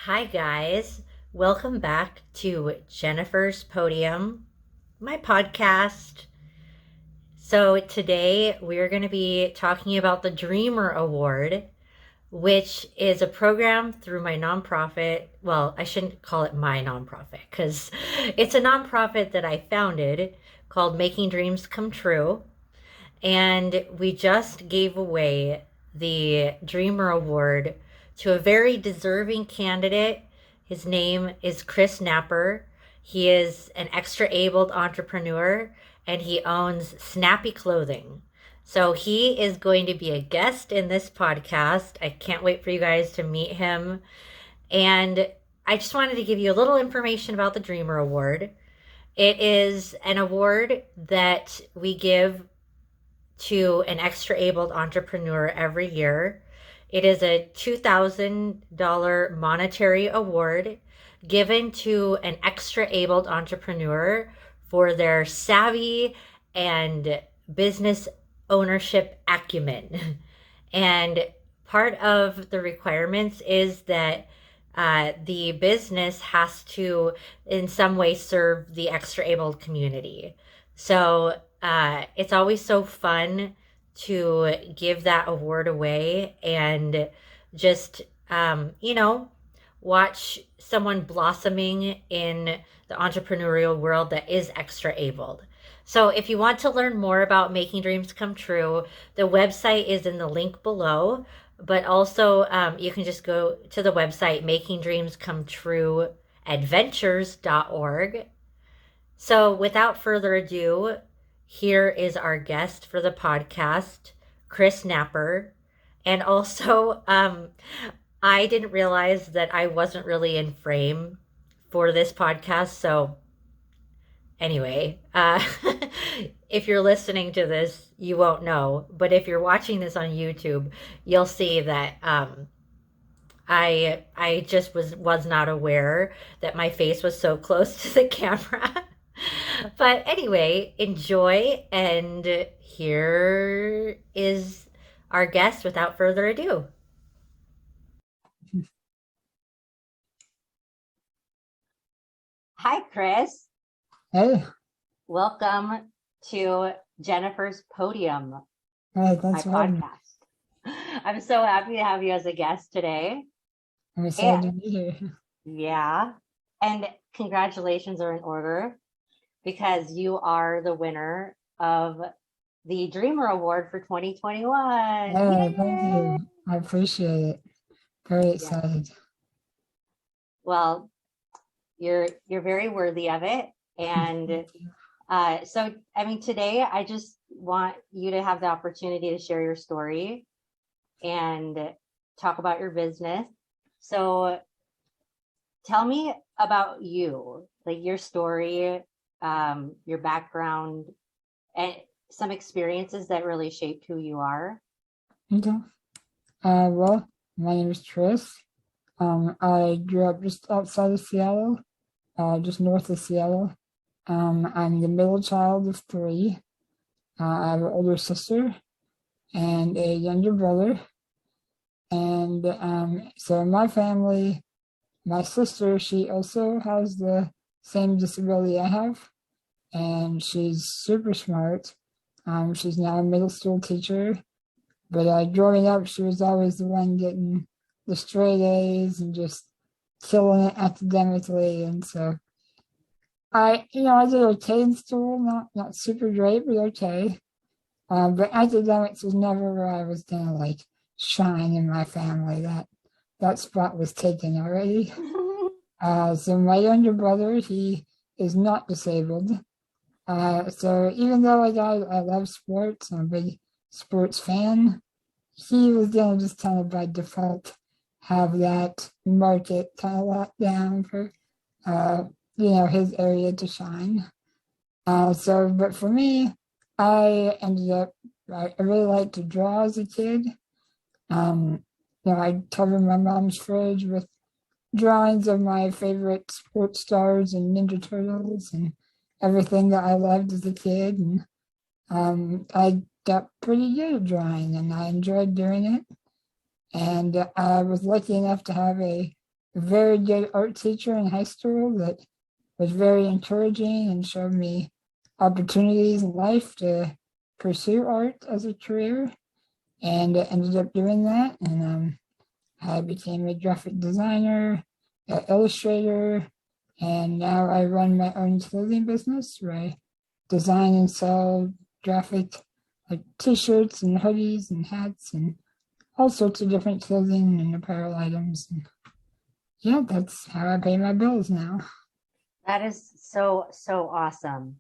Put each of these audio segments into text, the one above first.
Hi, guys. Welcome back to Jennifer's Podium, my podcast. So, today we're going to be talking about the Dreamer Award, which is a program through my nonprofit. Well, I shouldn't call it my nonprofit because it's a nonprofit that I founded called Making Dreams Come True. And we just gave away the Dreamer Award to a very deserving candidate. His name is Kris Napper. He is an extra abled entrepreneur and he owns Snappy Clothing. So he is going to be a guest in this podcast. I can't wait for you guys to meet him. And I just wanted to give you a little information about the Dreamer Award. It is an award that we give to an extra abled entrepreneur every year. It is a $2,000 monetary award given to an extra abled entrepreneur for their savvy and business ownership acumen. And part of the requirements is that the business has to, in some way, serve the extra abled community. So it's always so fun to give that award away and just, watch someone blossoming in the entrepreneurial world that is extra abled. So, if you want to learn more about making dreams come true, the website is in the link below. But also, you can just go to the website makingdreamscometrueadventures.org. So, without further ado, here is our guest for the podcast, Kris Napper. And also, I didn't realize that I wasn't really in frame for this podcast. So, anyway, if you're listening to this, you won't know. But if you're watching this on YouTube, you'll see that I just was not aware that my face was so close to the camera. But anyway, enjoy, and here is our guest without further ado. Hi, Kris. Hey, Welcome to Jennifer's Podium, hey, my thanks for having me. podcast. I'm so happy to have you as a guest today. I'm And excited to be here. yeah, and congratulations are in order because you are the winner of the Dreamer Award for 2021. Hey, thank Yay! you. I appreciate it. Very Yeah. excited. Well, you're very worthy of it. And so, I mean, today I just want you to have the opportunity to share your story and talk about your business. So, tell me about you, like your story, your background, and some experiences that really shaped who you are. Okay. Well, my name is Kris. I grew up just outside of Seattle, just north of Seattle. I'm the middle child of three. I have an older sister and a younger brother. And so in my family, my sister, she also has the same disability I have, and she's super smart. She's now a middle school teacher, but growing up, she was always the one getting the straight A's and just killing it academically. And so I did okay in school, not super great, but okay. But academics was never where I was gonna like shine in my family. That spot was taken already. So my younger brother, he is not disabled. So even though I love sports, I'm a big sports fan, he was gonna just kind of by default have that market kind of locked down for his area to shine. But for me, I really liked to draw as a kid. I covered my mom's fridge with drawings of my favorite sports stars and Ninja Turtles and everything that I loved as a kid. And I got pretty good at drawing and I enjoyed doing it. And I was lucky enough to have a a very good art teacher in high school that was very encouraging and showed me opportunities in life to pursue art as a career, and ended up doing that. And I became a graphic designer, an illustrator, and now I run my own clothing business where I design and sell graphic like t-shirts and hoodies and hats and all sorts of different clothing and apparel items. And yeah, that's how I pay my bills now. That is so awesome.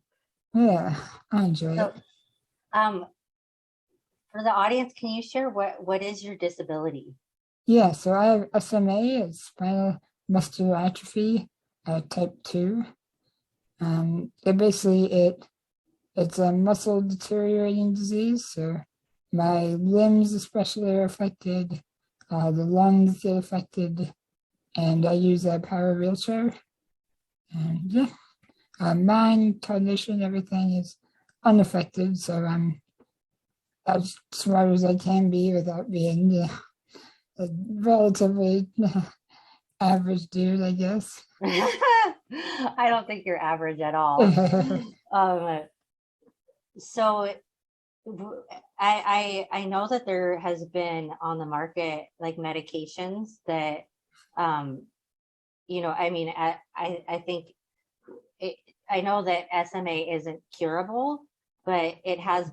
Yeah, I enjoy So, it. um, for the audience, can you share what is your disability? Yeah, so I have SMA, it's spinal muscular atrophy, type 2. It's a muscle deteriorating disease. So my limbs especially are affected, the lungs get affected, and I use a power wheelchair. And yeah, mind, cognition, everything is unaffected. So I'm as smart as I can be without being a relatively average dude, I guess. I don't think you're average at all. Um, so I know that there has been on the market like medications that um I mean I think it, I know that SMA isn't curable, but it has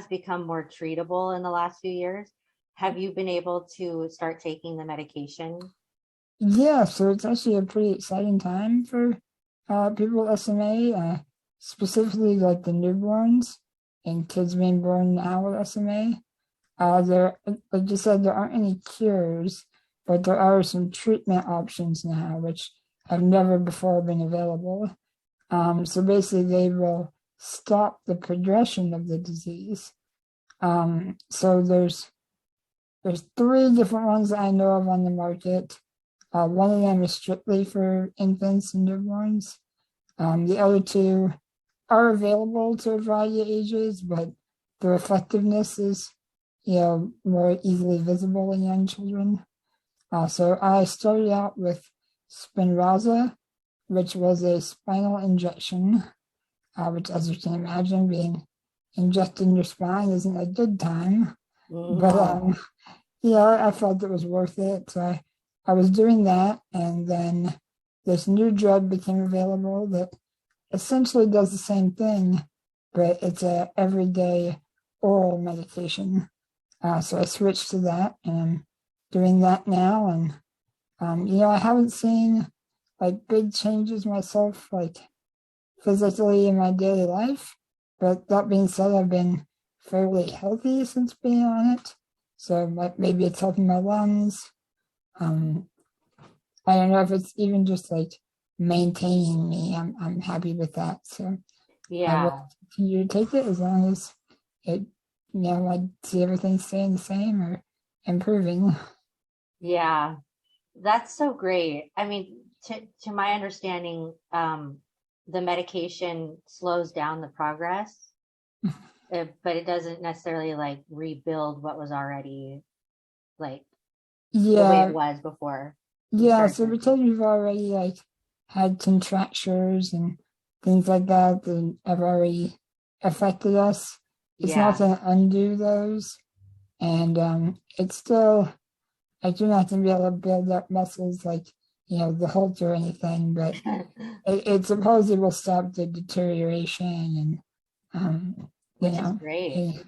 become more treatable in the last few years. Have you been able to start taking the medication? Yeah, so it's actually a pretty exciting time for people with SMA, specifically like the newborns and kids being born now with SMA. There, like you said, there aren't any cures, but there are some treatment options now, which have never before been available. So basically, they will stop the progression of the disease. So there's three different ones that I know of on the market. One of them is strictly for infants and newborns. The other two are available to a variety of ages, but their effectiveness is, more easily visible in young children. So I started out with Spinraza, which was a spinal injection, which, as you can imagine, being injected in your spine isn't a good time. But No. yeah, I felt it was worth it. So I was doing that, and then this new drug became available that essentially does the same thing, but it's a everyday oral medication. So I switched to that, and I'm doing that now. And I haven't seen like big changes myself, like physically in my daily life. But that being said, I've been fairly healthy since being on it. So maybe it's helping my lungs. Um, I don't know if it's even just like maintaining me. I'm happy with that. So I will Yeah. continue to take it as long as it, I see everything staying the same or improving. Yeah. That's so great. I mean, to my understanding, the medication slows down the progress, but it doesn't necessarily like rebuild what was already like the way it Yeah, was before you yeah. started So therapy. because we've already like had contractures and things like that have already affected us, it's not Yeah. going to undo those. And it's still, I do not think be able to build up muscles like, the Hulk or anything, but it supposedly will stop the deterioration and, Which is great. it,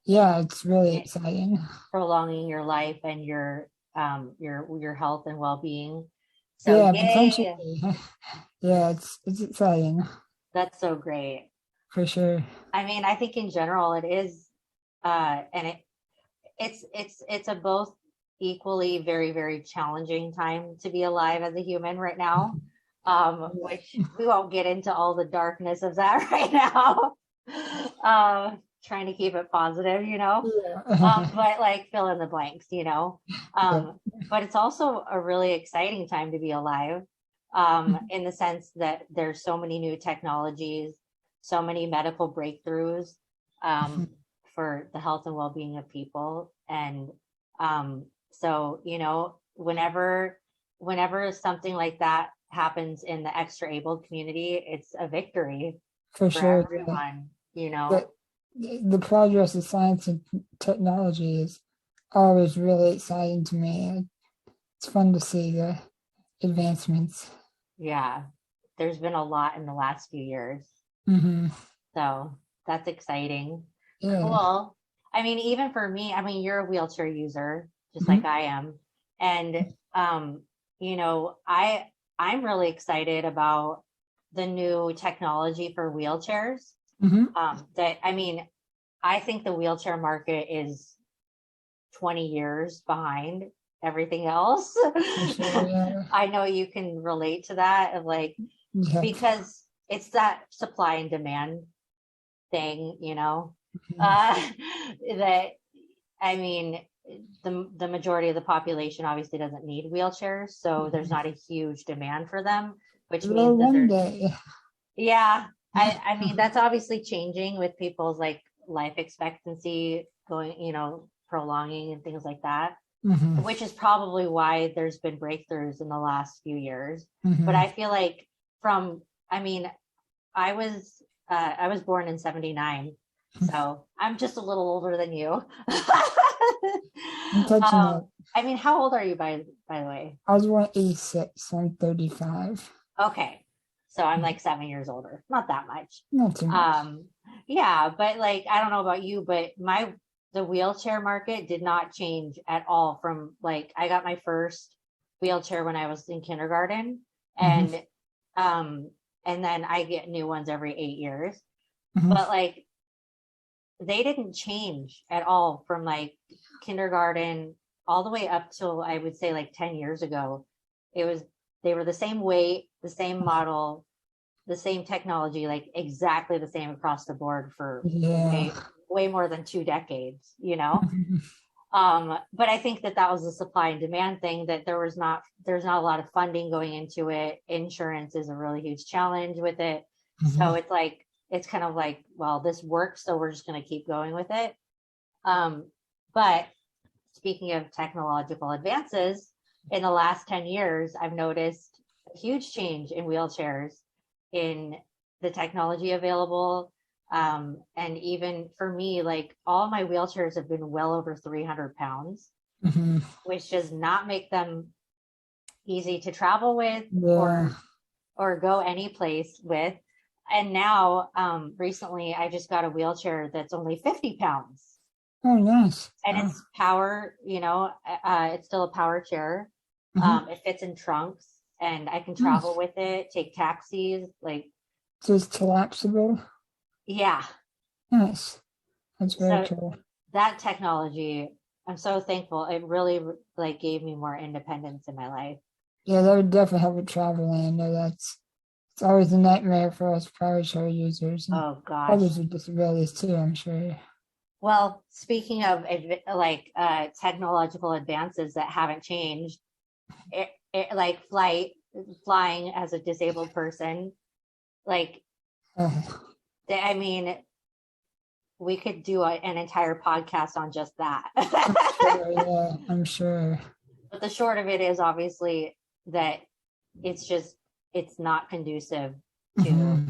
yeah, it's really It, exciting. prolonging your life and your health and well-being. So Yeah, potentially. yay. Yeah, it's exciting That's so great. for sure. I mean, I think in general it is and it's a both equally very challenging time to be alive as a human right now, which we won't get into all the darkness of that right now. Trying to keep it positive, Yeah. but like fill in the blanks, Yep. but it's also a really exciting time to be alive, in the sense that there's so many new technologies, so many medical breakthroughs, um, for the health and well-being of people. And so, whenever whenever something like that happens in the extra abled community, it's a victory for for sure. Yeah. everyone, you know? The, the progress of science and technology is always really exciting to me. It's fun to see the advancements. Yeah. There's been a lot in the last few years. Hmm. So that's exciting. Yeah. Cool. I mean, even for me, I mean, you're a wheelchair user, just like Hmm. I am. And you know, I'm really excited about the new technology for wheelchairs. Hmm. That I mean, I think the wheelchair market is 20 years behind everything else. For sure. Yeah. I know you can relate to that of like Yep. because it's that supply and demand thing, you know. Mhm. Uh that I mean the majority of the population obviously doesn't need wheelchairs, so there's not a huge demand for them, which Well, means that one they're day. yeah, I mean that's obviously changing with people's like life expectancy going, you know, prolonging and things like that, Hmm. which is probably why there's been breakthroughs in the last few years. But Hmm. I feel like from I mean, I was born in 79, so I'm just a little older than you. I'm catching up. I mean, how old are you by the way? I was born 86, so I'm 35. Okay. So I'm like 7 years older. Not that much. Not too much. Um, yeah, but like I don't know about you, but the wheelchair market did not change at all from like I got my first wheelchair when I was in kindergarten Hmm. and um and then I get new ones every 8 years. Hmm. But like they didn't change at all from like kindergarten all the way up till I would say like 10 years ago. It was they were the same weight, the same model, the same technology, like exactly the same across the board for Yeah. way more than 2 decades, you know. But I think that that was a supply and demand thing that there's not a lot of funding going into it. Insurance is a really huge challenge with it. So Hmm. it's kind of like, well, this works, so we're just going to keep going with it. But speaking of technological advances, in the last 10 years, I've noticed a huge change in wheelchairs, in the technology available. And even for me, like all my wheelchairs have been well over 300 pounds, Hmm. which does not make them easy to travel with Yeah. or go any place with. And now, recently, I just got a wheelchair that's only 50 pounds Oh, nice. and Oh. it's power, you know, it's still a power chair. Hmm. It fits in trunks and I can travel Nice. with it, take taxis, like, So it's collapsible. yeah. Nice. That's very So cool. that technology, I'm so thankful. It really like gave me more independence in my life. Yeah, that would definitely help with traveling. I know that's it's always a nightmare for us power chair users and Oh gosh. others with disabilities too, I'm sure. Well, speaking of like technological advances that haven't changed, it like flying as a disabled person, like Oh, I mean, we could do an entire podcast on just that. I'm sure, yeah, I'm sure. But the short of it is obviously that it's just it's not conducive to Hmm.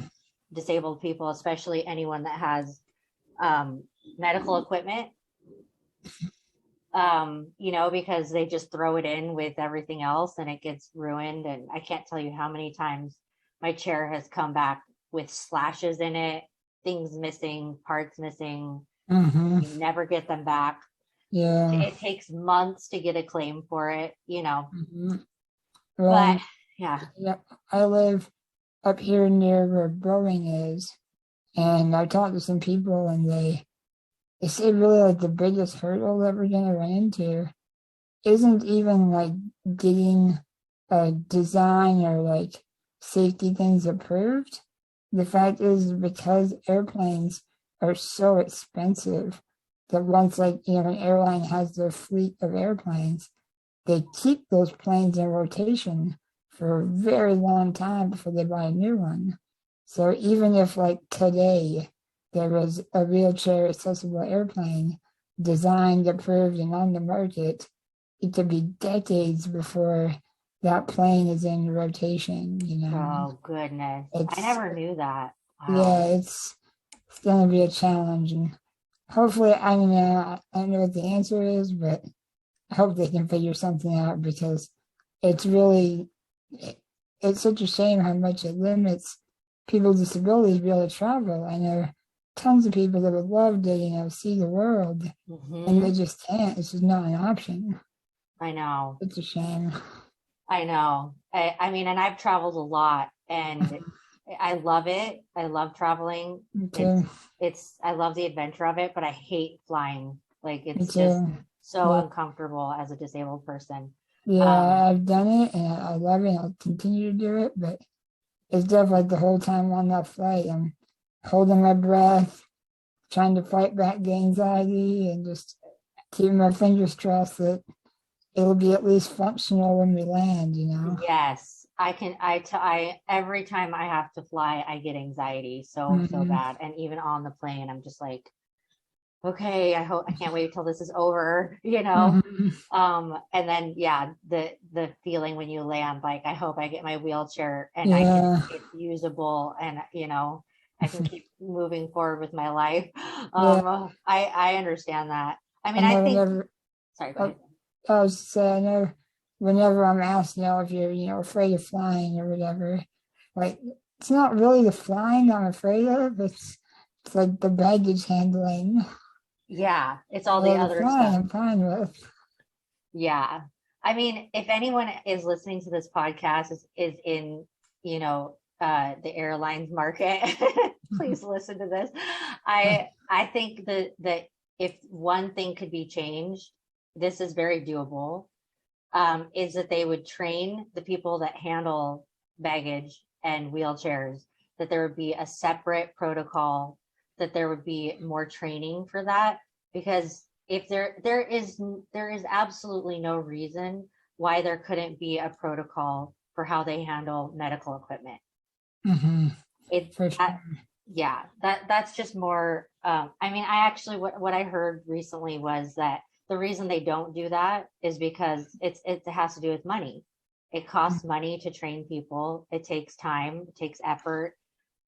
disabled people, especially anyone that has um, medical equipment. You know, because they just throw it in with everything else and it gets ruined. And I can't tell you how many times my chair has come back with slashes in it, things missing, parts missing. Hmm. You never get them back. Yeah. It takes months to get a claim for it, you know. Hmm. But Well, yeah, yeah, I live up here near where Boeing is, and I talked to some people, and they say really like the biggest hurdle that we're gonna run into isn't even like getting a design or like safety things approved. The fact is because airplanes are so expensive that once like an airline has their fleet of airplanes, they keep those planes in rotation for a very long time before they buy a new one. So even if like today there was a wheelchair accessible airplane designed, approved, and on the market, it could be decades before that plane is in rotation, you know. Oh, goodness. I It's never knew that. yeah, Wow. it's gonna be a challenge, and hopefully, I mean, I don't know what the answer is, but I hope they can figure something out because it's really it, it's such a shame how much it limits people's disabilities to be able to travel. I know tons of people that would love to, see the world, and Hmm. they just can't. It's just not an option. I know. It's a shame. I know. I mean, and I've traveled a lot and I love it. I love traveling. Me It's, too. I love the adventure of it, but I hate flying. Like, Me it's just too. so Yeah. uncomfortable as a disabled person. Yeah, Um, I've done it and I love it. I'll continue to do it, but it's definitely like the whole time on that flight, I'm holding my breath, trying to fight back the anxiety and just keeping my fingers crossed that it'll be at least functional when we land. yes, every time I have to fly, I get anxiety so Hmm. bad. And even on the plane, I'm just like, okay, I can't wait till this is over, you know? Hmm. And then yeah, the feeling when you land, like I hope I get my wheelchair and Yeah. it's usable and I can keep moving forward with my life. Yeah. I understand that. I I mean, I know think, whenever sorry, go I, ahead. I was saying, I know whenever I'm asked, if you're, afraid of flying or whatever, like it's not really the flying I'm afraid of, it's like the baggage handling. Yeah, it's all the Well, the other flying stuff. I'm fine with. Yeah. I mean, if anyone is listening to this podcast is in, the airlines market, please listen to this. I think that if one thing could be changed, this is very doable, is that they would train the people that handle baggage and wheelchairs, that there would be a separate protocol, that there would be more training for that. Because if there is absolutely no reason why there couldn't be a protocol for how they handle medical equipment. Hmm. It For sure. that Yeah, that's just more I mean, I actually what I heard recently was that the reason they don't do that is because it has to do with money. It costs money to train people. It takes time, it takes effort,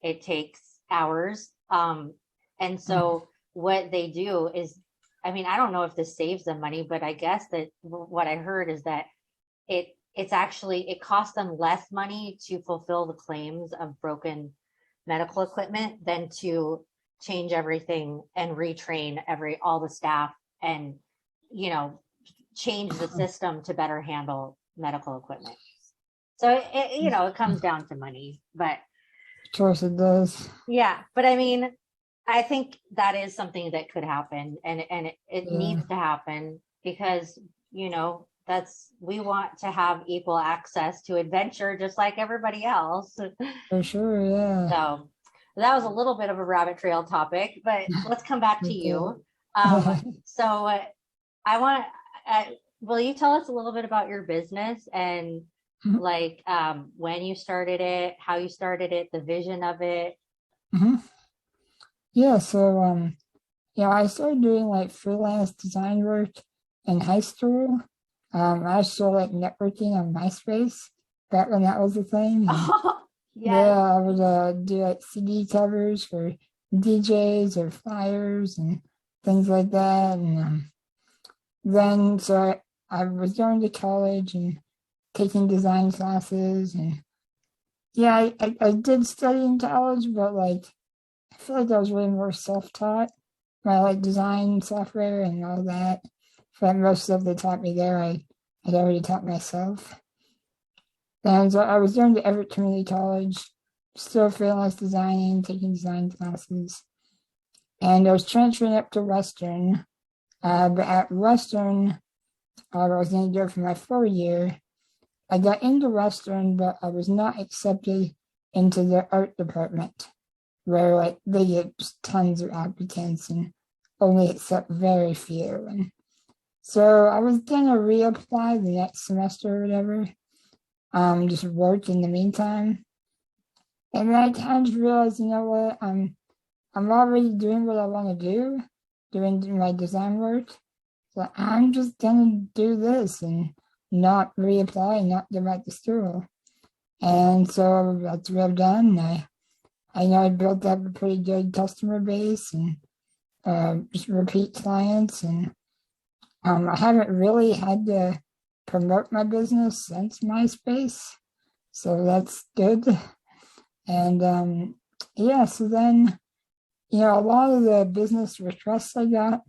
it takes hours. And Mhm. so what they do is, I mean, I don't know if this saves them money, but I guess that what I heard is that it costs them less money to fulfill the claims of broken medical equipment than to change everything and retrain all the staff and you know change the system to better handle medical equipment. So it comes down to money, but Of course it does. yeah, but I mean, I think that is something that could happen, and it Yeah, needs to happen because that's we want to have equal access to adventure just like everybody else. for sure. Yeah. So that was a little bit of a rabbit trail topic, but let's come back to Okay. you. So I want, uh, will you tell us a little bit about your business and like when you started it, how you started it, the vision of it? Mhm. Yeah. So, I started doing like freelance design work in high school. I still like networking on MySpace back when that was a thing. And Oh, yes. yeah, I would do like CD covers for DJs or flyers and things like that. And then, so I was going to college and taking design classes. And yeah, I did study in college, but like, I feel like I was really more self taught. I like design software and all that. For most stuff they taught me there, I'd already taught myself. And so I was going to Everett Community College, still freelance designing, taking design classes. And I was transferring up to Western. But at Western, I was going to go for my 4 year. I got into Western, but I was not accepted into the art department, where like they get tons of applicants and only accept very few. And so I was gonna reapply the next semester or whatever, just work in the meantime. And then I kind of realized, you know what, I'm already doing what I want to do, doing my design work. So I'm just gonna do this and not reapply and not go back to school. And so that's what I've done. I know I built up a pretty good customer base and just repeat clients. And I haven't really had to promote my business since MySpace. So that's good. And yeah, so then, a lot of the business requests I got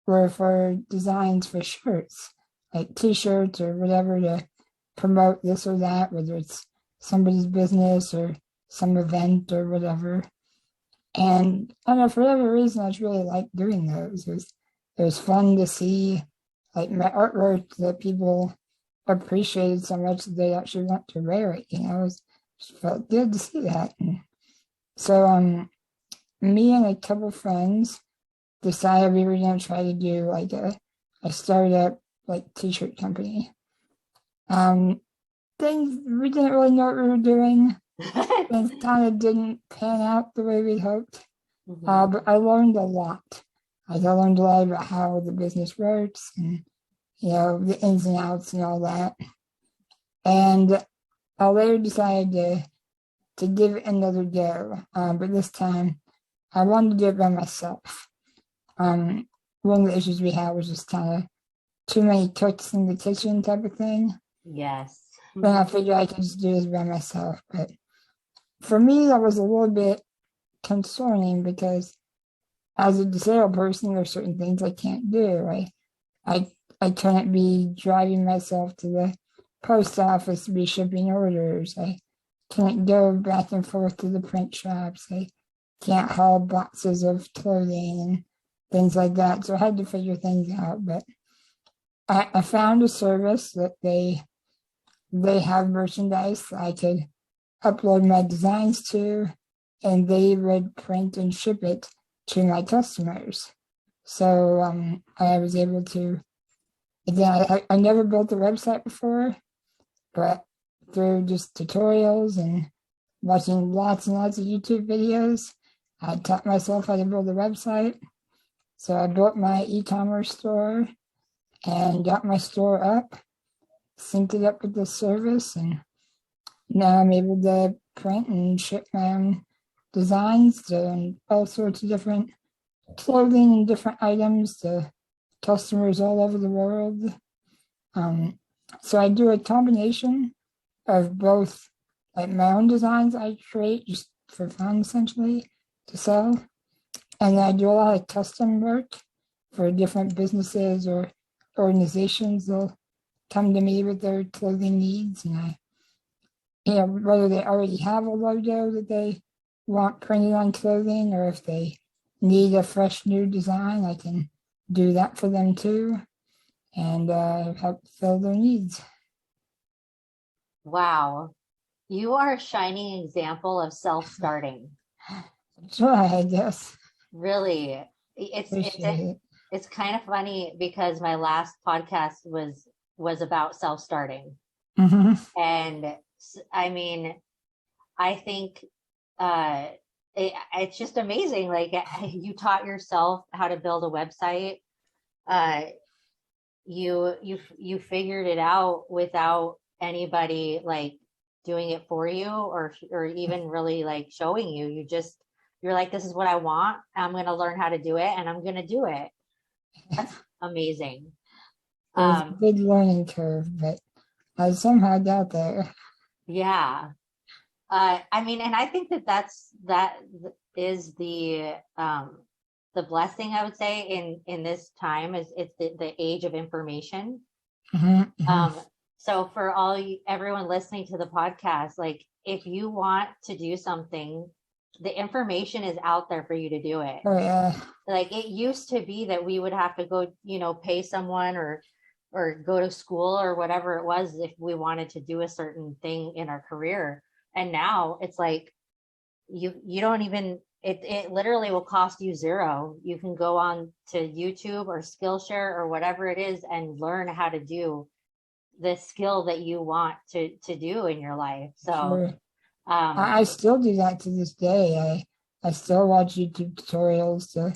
were for designs for shirts, like t-shirts or whatever to promote this or that, whether it's somebody's business or some event or whatever. And I don't know, for whatever reason, I just really liked doing those. It was fun to see like my artwork that people appreciated so much that they actually want to wear it. It just felt good to see that. And so me and a couple friends decided we were going to try to do like a startup like t-shirt company. Things we didn't really know what we were doing. Things kind of didn't pan out the way we hoped. But I learned a lot. I learned a lot about how the business works and the ins and outs and all that. And I later decided to give it another go. But this time I wanted to do it by myself. One of the issues we had was just kind of too many cooks in the kitchen type of thing. Yes. Then I figured I could just do this by myself. But for me, that was a little bit concerning because as a disabled person, there are certain things I can't do. Right? I couldn't be driving myself to the post office to be shipping orders. I can't go back and forth to the print shops. I can't haul boxes of clothing and things like that. So I had to figure things out. But I found a service that they have merchandise I could upload my designs to, and they would print and ship it to my customers. So I was able to, again, I never built a website before, but through just tutorials and watching lots and lots of YouTube videos, I taught myself how to build a website. So I built my e-commerce store and got my store up, synced it up with the service, and now I'm able to print and ship my own designs to all sorts of different clothing and different items to customers all over the world. So I do a combination of both like my own designs I create just for fun essentially to sell. And I do a lot of custom work for different businesses or organizations. They'll come to me with their clothing needs, and whether they already have a logo that they want printed on clothing or if they need a fresh new design, I can do that for them too and help fill their needs. Wow. You are a shining example of self-starting. Sure, I guess. Really. It's kind of funny because my last podcast was about self-starting. Mm-hmm. And I mean, I think it's just amazing. Like you taught yourself how to build a website. You figured it out without anybody like doing it for you or even really like showing you. You're like, this is what I want. I'm going to learn how to do it and I'm going to do it. That's amazing. It was a big learning curve, but I somehow got there. Yeah. I mean, and I think that is the blessing, I would say, in this time is it's the age of information. Mm-hmm. So for everyone listening to the podcast, like if you want to do something, the information is out there for you to do it. Oh yeah. Like it used to be that we would have to go, pay someone or go to school or whatever it was if we wanted to do a certain thing in our career. And now it's like you don't even it literally will cost you zero. You can go on to YouTube or Skillshare or whatever it is and learn how to do the skill that you want to do in your life. So sure. I still do that to this day. I still watch YouTube tutorials to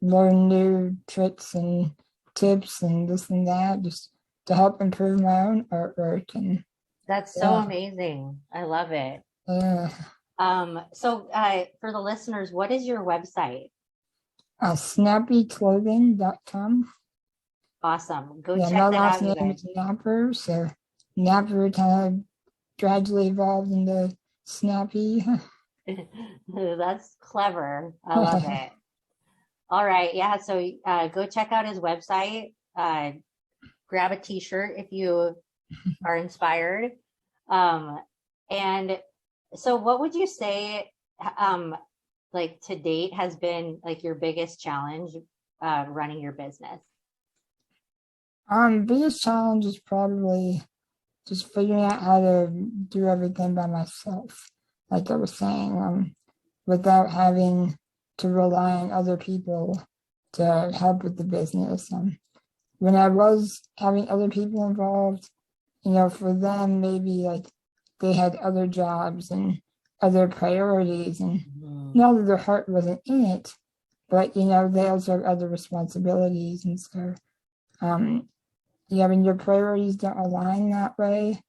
learn new tricks and tips and this and that, just to help improve my own artwork. And That's so yeah, amazing. I love it. yeah. So for the listeners, what is your website? Snappyclothing.com. Awesome. Go Yeah, check my that last out, you name guys. is Napper, so Napper kind of gradually evolved into Snappy. That's clever. I love it. All right. Yeah. So go check out his website. Grab a t-shirt if you are inspired. Um, and so what would you say, um, like to date has been like your biggest challenge, running your business? Biggest challenge is probably just figuring out how to do everything by myself, like I was saying, without having to rely on other people to help with the business. When I was having other people involved, for them, maybe like they had other jobs and other priorities, and Mhm. not that their heart wasn't in it, but they also have other responsibilities, and so when your priorities don't align that way,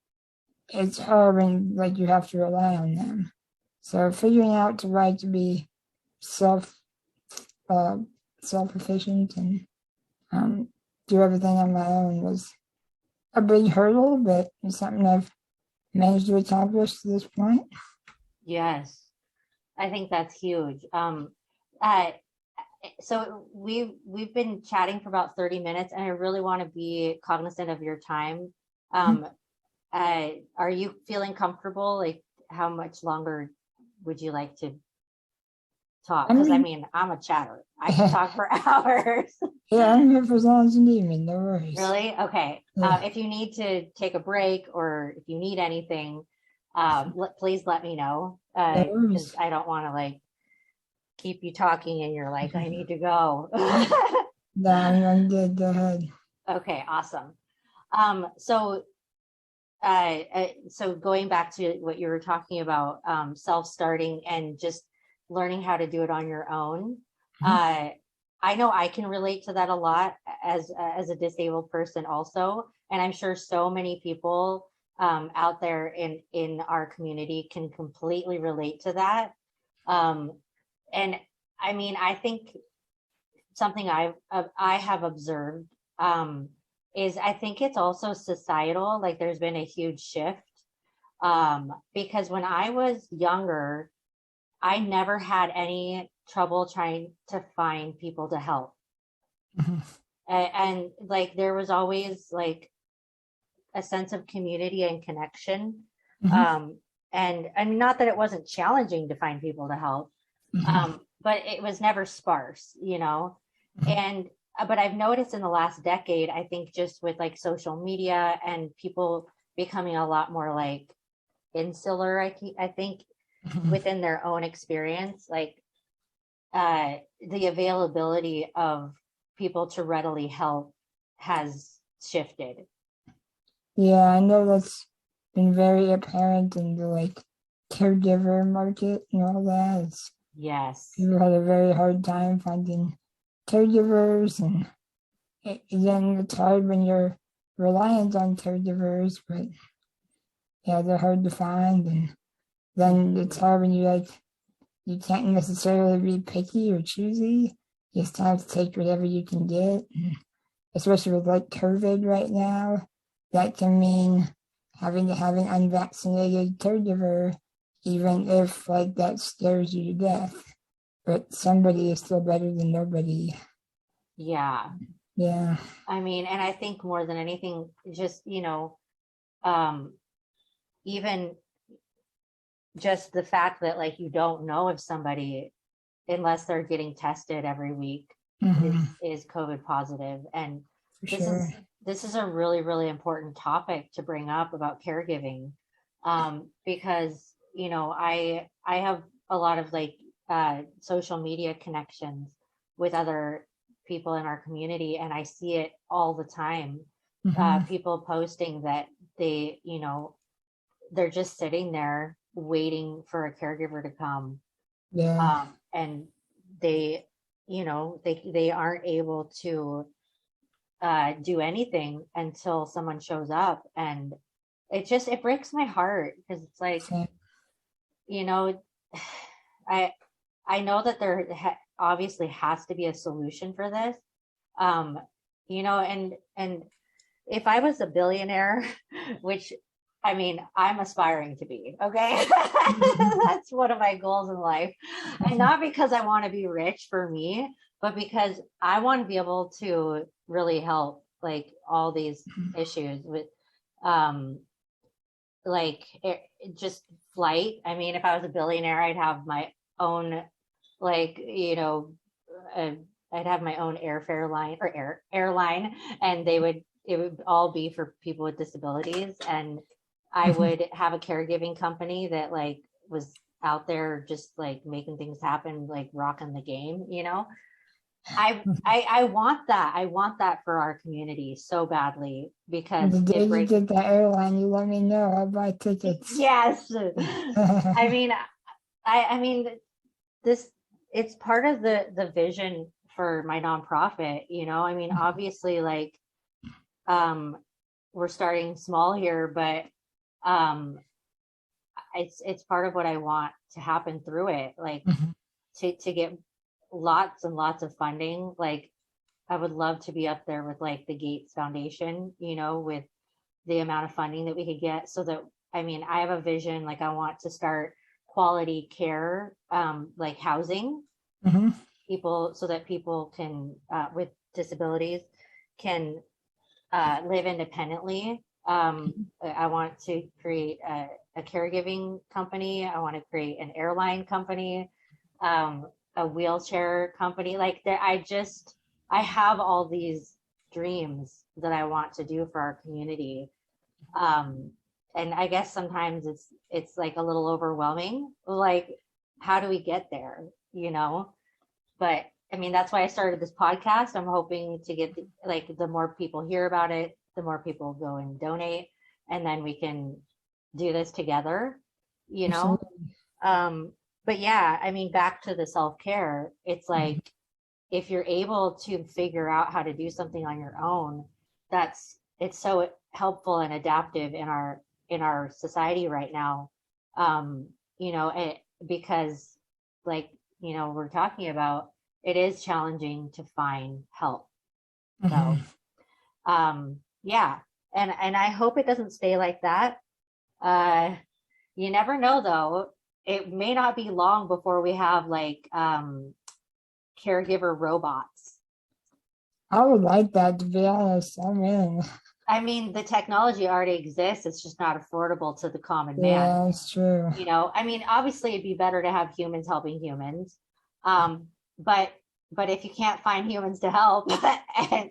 it's hard when like you have to rely on them. So figuring out to be self uh, self efficient and um, do everything on my own was a big hurdle, but it's something I've managed to accomplish to this point. Yes, I think that's huge. Uh, so we've been chatting for about 30 minutes, and I really want to be cognizant of your time. Um, are you feeling comfortable? Like, how much longer would you like to talk? I Because I mean, mean, I'm a chatter. I can talk for hours. yeah, I'm here for as long as you need me. No worries. Really? Okay. Yeah, If you need to take a break or if you need anything, please let me know. no Because worries. I don't want to like keep you talking and you're like, I need to go. No, I'm good. Go ahead. Okay, awesome. So going back to what you were talking about, self-starting and just learning how to do it on your own. Mhm. Uh, I know I can relate to that a lot as a disabled person also, and I'm sure so many people out there in our community can completely relate to that. Um, and I mean, I think something I have observed um, is I think it's also societal. Like there's been a huge shift because when I was younger, I never had any trouble trying to find people to help, Mhm. and like there was always like a sense of community and connection. Mhm. Um, and I mean, not that it wasn't challenging to find people to help, Mhm. but it was never sparse, you know. Mhm. And but I've noticed in the last decade, I think just with like social media and people becoming a lot more like insular, I think Mhm. within their own experience, like the availability of people to readily help has shifted. Yeah, I know that's been very apparent in the like caregiver market and all that. Yes. People had a very hard time finding caregivers, and then it's hard when you're reliant on caregivers, but yeah, they're hard to find, and then it's Mhm. hard when you can't necessarily be picky or choosy. You just have to take whatever you can get, and especially with like COVID right now, that can mean having to have an unvaccinated caregiver, even if like that scares you to death. But somebody is still better than nobody. Yeah. Yeah. I mean, and I think more than anything, just, um, even just the fact that like you don't know if somebody, unless they're getting tested every week, Hmm. is COVID positive. And For this sure. is this is a really, really important topic to bring up about caregiving. Because, I have a lot of like social media connections with other people in our community, and I see it all the time. Hmm. People posting that they, they're just sitting there waiting for a caregiver to come, Yeah. and they they aren't able to do anything until someone shows up. And it breaks my heart, because it's like, So, you know, I I know that there obviously has to be a solution for this. Um, and if I was a billionaire, which, I mean, I'm aspiring to be, okay? That's one of my goals in life. And not because I want to be rich for me, but because I want to be able to really help like all these issues with um like just flight. I mean, if I was a billionaire, I'd have my own, like, uh, I'd have my own airfare line or airline, and it would all be for people with disabilities. And I would have a caregiving company that like was out there just like making things happen, like rocking the game, you know. I want that. I want that for our community so badly, the because day it you breaks. get the airline, you let me know. I'll buy tickets. Yes. I mean, I mean this, it's part of the vision for my nonprofit, you know. I mean, obviously, like, um we're starting small here, but um it's part of what I want to happen through it, like to get lots and lots of funding. Like, I would love to be up there with like the Gates Foundation, you know, with the amount of funding that we could get, so that, I mean, I have a vision, like I want to start quality care, like housing Hmm. people, so that people can, with disabilities, can live independently. I want to create a caregiving company. I want to create an airline company, a wheelchair company. Like, there, I have all these dreams that I want to do for our community. Um, and I guess sometimes it's like a little overwhelming. Like, how do we get there? You know? But I mean, that's why I started this podcast. I'm hoping to get like the more people hear about it, the more people go and donate, and then we can do this together, you know? Absolutely. But yeah, I mean, back to the self-care, it's Mhm. like, if you're able to figure out how to do something on your own, it's so helpful and adaptive in our society right now. Because, like, we're talking about, it is challenging to find help. So, Mhm. yeah. And I hope it doesn't stay like that. Uh, you never know though. It may not be long before we have like caregiver robots. I would like that, to be honest. I'm in. I mean, the technology already exists. It's just not affordable to the common man. Yeah, it's true. I mean, obviously it'd be better to have humans helping humans. Um, but if you can't find humans to help, and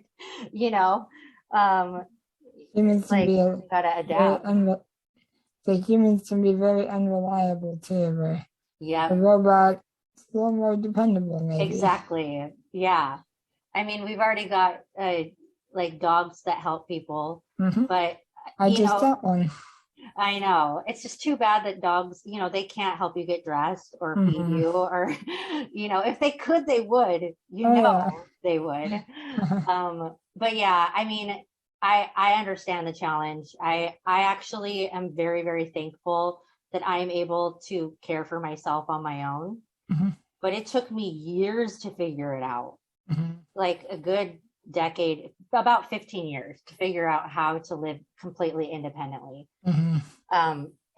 you know, um, Humans it's can like be you gotta very adapt. the humans can be very unreliable too, but a Yep, robot is a little more dependable, maybe. exactly. Yeah. I mean, we've already got like dogs that help people, Hmm. but I you just know, got one. I know. It's just too bad that dogs, they can't help you get dressed or feed Hmm. you, or, if they could, they would, Oh yeah. they would. But yeah, I mean, I understand the challenge. I actually am very, very thankful that I am able to care for myself on my own, Hmm. but it took me years to figure it out, Hmm. like a good decade, about 15 years to figure out how to live completely independently. Hmm.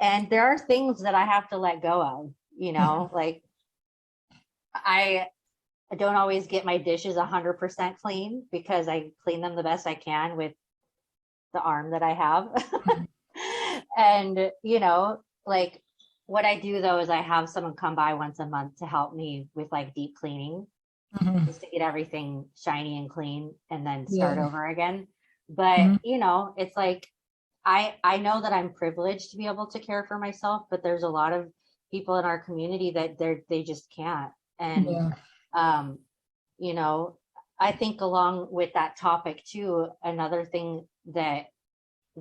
And there are things that I have to let go of, like I don't always get my dishes 100% clean, because I clean them the best I can with the arm that I have. And, like, what I do though is I have someone come by once a month to help me with like deep cleaning, Hmm. just to get everything shiny and clean and then start Yeah. over again. But, Hmm. it's like, I know that I'm privileged to be able to care for myself, but there's a lot of people in our community that they just can't. And Yeah. um, you know, I think along with that topic too, another thing that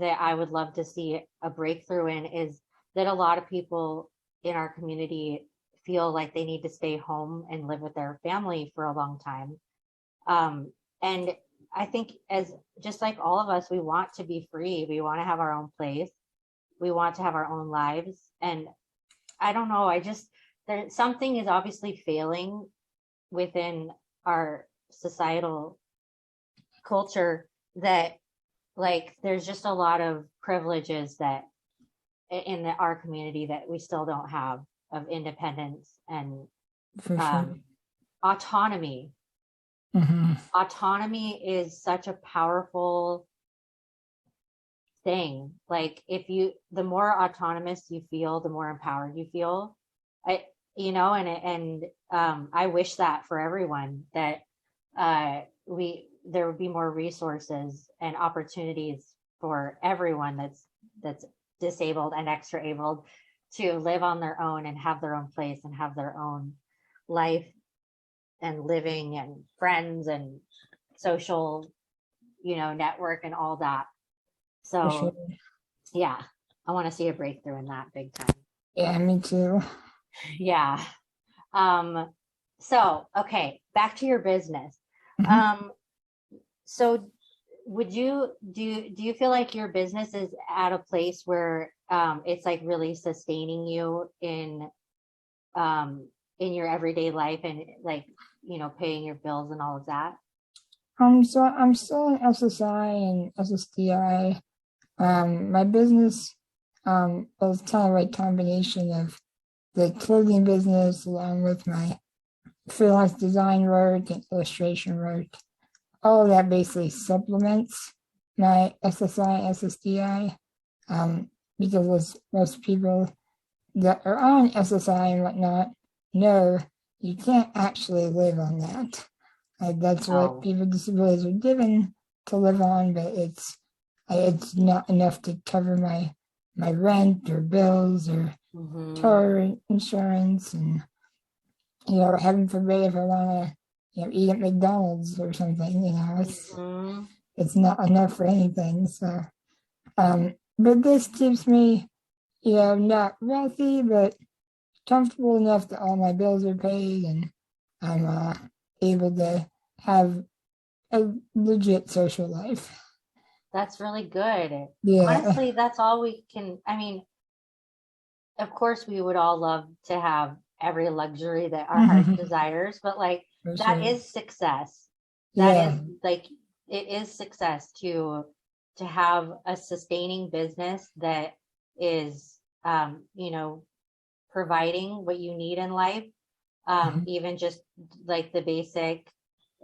I would love to see a breakthrough in is that a lot of people in our community feel like they need to stay home and live with their family for a long time. Um, and I think as just like all of us, we want to be free. We want to have our own place. We want to have our own lives. And I don't know, there something is obviously failing within our societal culture that like there's just a lot of privileges that in our community that we still don't have of independence and For sure. autonomy. Hmm. Autonomy is such a powerful thing. Like the more autonomous you feel, the more empowered you feel. I, I wish that for everyone that there would be more resources and opportunities for everyone that's disabled and extra abled to live on their own and have their own place and have their own life and living and friends and social, network and all that. For sure. So yeah, I want to see a breakthrough in that big time. Yeah, me too. Yeah. So okay, back to your business. Mhm. So would you do you feel like your business is at a place where it's like really sustaining you in your everyday life and like paying your bills and all of that? So I'm still in SSI and SSDI. My business was kind of a combination of the clothing business along with my freelance design work and illustration work. All of that basically supplements my SSI, SSDI, because most people that are on SSI and whatnot know you can't actually live on that. That's what Oh, people with disabilities are given to live on, but it's not enough to cover my rent or bills or mm-hmm. car insurance, and heaven forbid if I want to eat at McDonald's or something, Mm-hmm. it's not enough for anything. So, but this keeps me, not wealthy, but comfortable enough that all my bills are paid and I'm able to have a legit social life. That's really good. Yeah. Honestly, that's all we can. I mean, of course, we would all love to have every luxury that our heart desires, but like For that sure. is success. That is Yeah. like it is success to have a sustaining business that is providing what you need in life. Mhm. Even just like the basic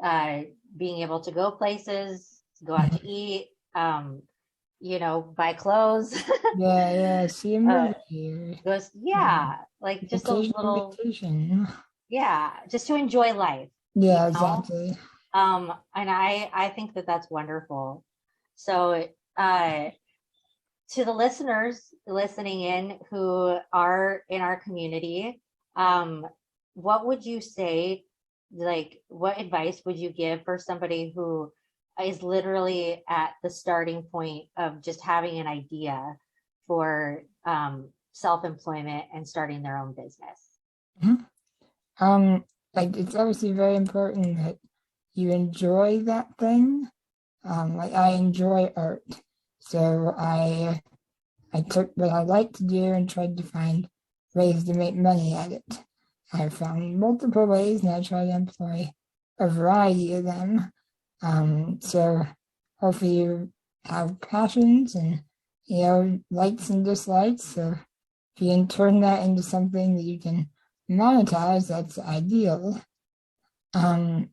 uh being able to go places, go out to eat, buy clothes. Yeah, yeah. See a uh movie goes or yeah, like just those occasional little vacation. yeah, just to enjoy life, you Yeah, know exactly. and I think that that's wonderful. So uh to the listeners listening in who are in our community, what would you say, like, what advice would you give for somebody who is literally at the starting point of just having an idea for self-employment and starting their own business? Mhm. Um, like it's obviously very important that you enjoy that thing. Like I enjoy art, so I took what I like to do and tried to find ways to make money at it. I found multiple ways and I try to employ a variety of them. So hopefully you have passions and likes and dislikes. So if you can turn that into something that you can monetize, that's ideal. Um,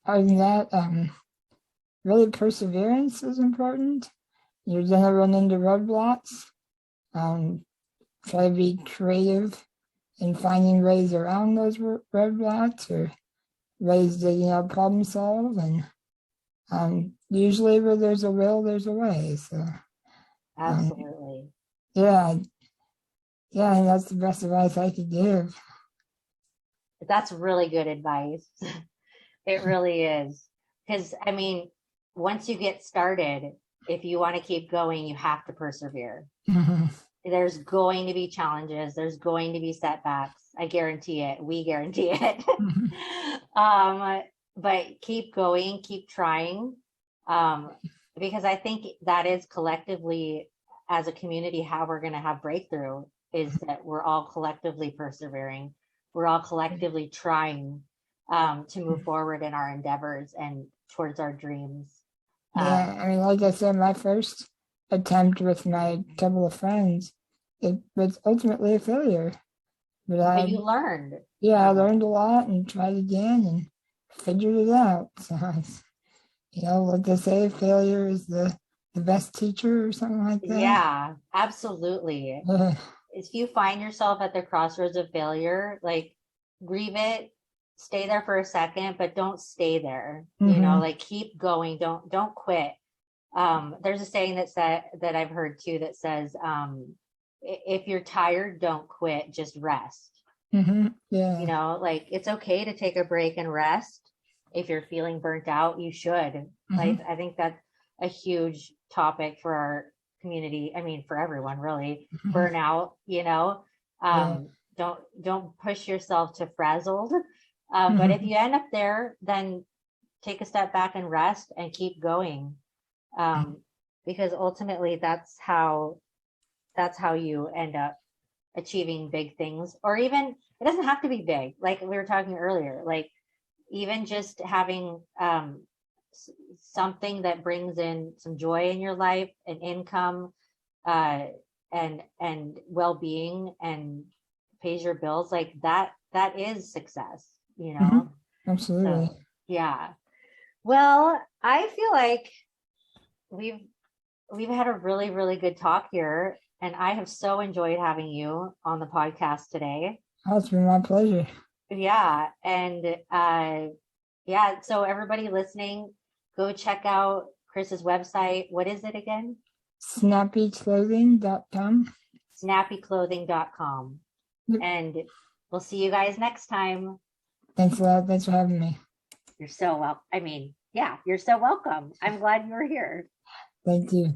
Other than that, really perseverance is important. You're gonna run into roadblocks. Um, Try to be creative in finding ways around those roadblocks or ways to problem solve. And usually where there's a will, there's a way. So um, Absolutely. yeah, yeah, and that's the best advice I could give. That's really good advice. It really is. Because, I mean, once you get started, if you want to keep going, you have to persevere. There's going to be challenges, there's going to be setbacks. I guarantee it. We guarantee it. um, but keep going, keep trying. um, because I think that is collectively, as a community, how we're going to have breakthrough is that we're all collectively persevering. We're all collectively trying to move forward in our endeavors and towards our dreams. Yeah, I mean, like I said, my first attempt with my couple of friends, it was ultimately a failure. But But you learned. yeah, I learned a lot and tried again and figured it out. So, like they say, failure is the best teacher or something like that. Yeah, absolutely. If you find yourself at the crossroads of failure, like grieve it, stay there for a second, but don't stay there. Mm-hmm. Like keep going. Don't quit. There's a saying that I've heard too that says, if you're tired, don't quit, just rest. Mm-hmm. Yeah. Like it's okay to take a break and rest. If you're feeling burnt out, you should. Mm-hmm. Like I think that's a huge topic for our community. I mean, for everyone really. Mm-hmm. Burnout, Yeah. don't push yourself to frazzled. But if Mm-hmm. you end up there, then take a step back and rest and keep going. Um, because ultimately that's how you end up achieving big things, or even it doesn't have to be big, like we were talking earlier, like even just having something that brings in some joy in your life and income, uh and well-being and pays your bills, like that is success, Mm-hmm. Absolutely. so yeah. Well, I feel like we've we've had a really, really good talk here, and I have so enjoyed having you on the podcast today. Oh, it's been my pleasure. Yeah, and yeah, so everybody listening, go check out Kris's website. What is it again? Snappyclothing.com. Snappyclothing.com. Yep. And we'll see you guys next time. Thanks a lot. Thanks for having me. You're so well. I mean, yeah, you're so welcome. I'm glad you were here. Thank you.